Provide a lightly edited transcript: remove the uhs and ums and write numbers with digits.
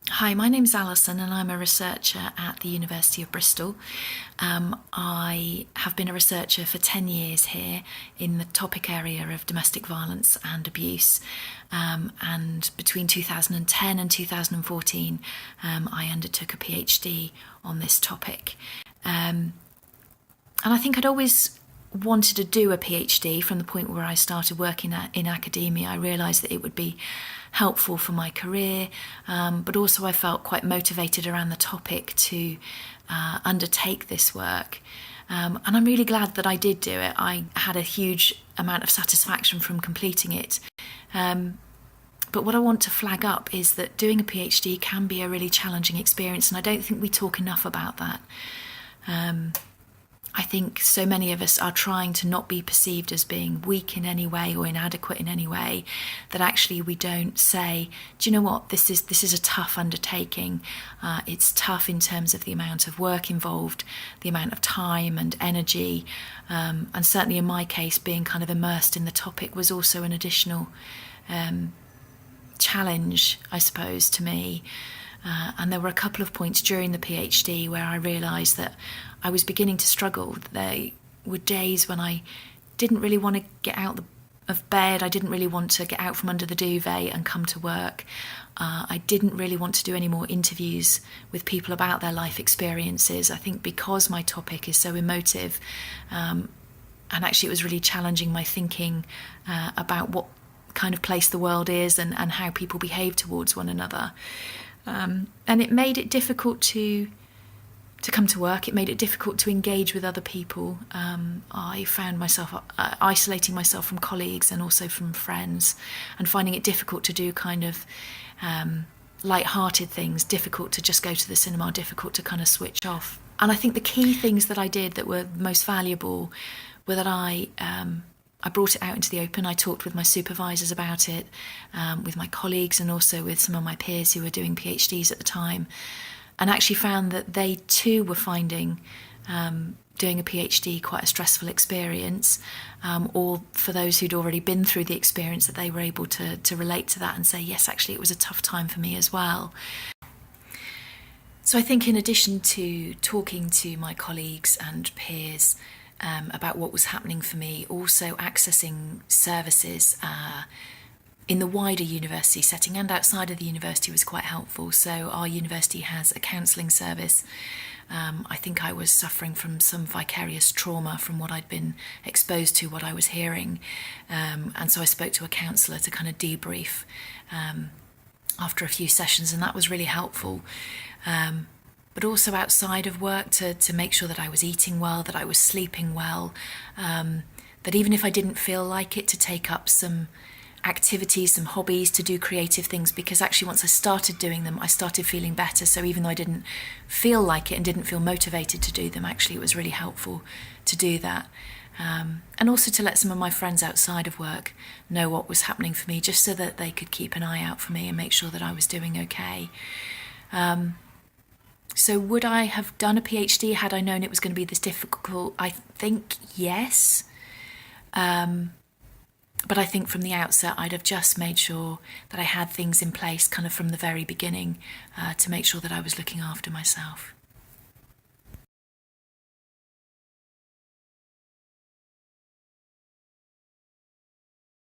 Hi, my name's Alison and I'm a researcher at the University of Bristol. I have been a researcher for 10 years here in the topic area of domestic violence and abuse. And between 2010 and 2014, I undertook a PhD on this topic. And I think I'd always wanted to do a PhD from the point where I started working in academia. I realised that it would be helpful for my career, but also I felt quite motivated around the topic to undertake this work. And I'm really glad that I did do it. I had a huge amount of satisfaction from completing it. But what I want to flag up is that doing a PhD can be a really challenging experience, and I don't think we talk enough about that. I think so many of us are trying to not be perceived as being weak in any way or inadequate in any way, that actually we don't say, do you know what, this is a tough undertaking. It's tough in terms of the amount of work involved, the amount of time and energy, and certainly in my case, being kind of immersed in the topic was also an additional challenge, I suppose, to me. And there were a couple of points during the PhD where I realised that I was beginning to struggle. There were days when I didn't really want to get out of bed. I didn't really want to get out from under the duvet and come to work. I didn't really want to do any more interviews with people about their life experiences. I think because my topic is so emotive, and actually it was really challenging my thinking about what kind of place the world is and how people behave towards one another. And it made it difficult to come to work. It made it difficult to engage with other people. I found myself isolating myself from colleagues and also from friends, and finding it difficult to do kind of light-hearted things, difficult to just go to the cinema, difficult to kind of switch off. And I think the key things that I did that were most valuable were that I brought it out into the open. I talked with my supervisors about it, with my colleagues, and also with some of my peers who were doing PhDs at the time, and actually found that they too were finding doing a PhD quite a stressful experience, or for those who'd already been through the experience, that they were able to relate to that and say, yes, actually it was a tough time for me as well. So I think in addition to talking to my colleagues and peers about what was happening for me, also accessing services in the wider university setting and outside of the university was quite helpful. So our university has a counselling service. I think I was suffering from some vicarious trauma from what I'd been exposed to, what I was hearing. And so I spoke to a counsellor to kind of debrief after a few sessions, and that was really helpful. But also outside of work to make sure that I was eating well, that I was sleeping well, that even if I didn't feel like it, to take up some activities, some hobbies, to do creative things, because actually once I started doing them, I started feeling better. So even though I didn't feel like it and didn't feel motivated to do them, actually it was really helpful to do that. And also to let some of my friends outside of work know what was happening for me, just so that they could keep an eye out for me and make sure that I was doing okay. So would I have done a PhD had I known it was going to be this difficult? I think yes. But I think from the outset I'd have just made sure that I had things in place kind of from the very beginning to make sure that I was looking after myself.